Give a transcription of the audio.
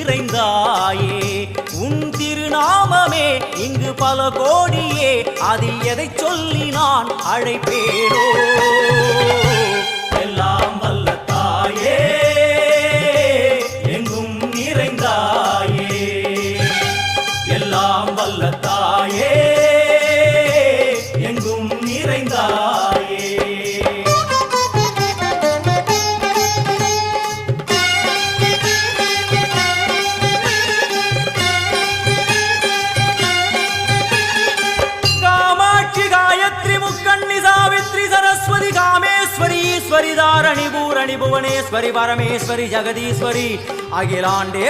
நிறைந்தாயே உன் திருநாமமே இங்கு பல கோடியே அதில் எதை சொல்லி நான் அழைப்பேனோ எல்லாம் வல்ல தாயே எங்கும் நிறைந்தாயே எல்லாம் வல்ல தாயே எங்கும் நிறைந்தாயே ईश्वरी दारणी भूरणी भुवनेश्वरी परमेश्वरी जगदीश्वरी अखिलांडे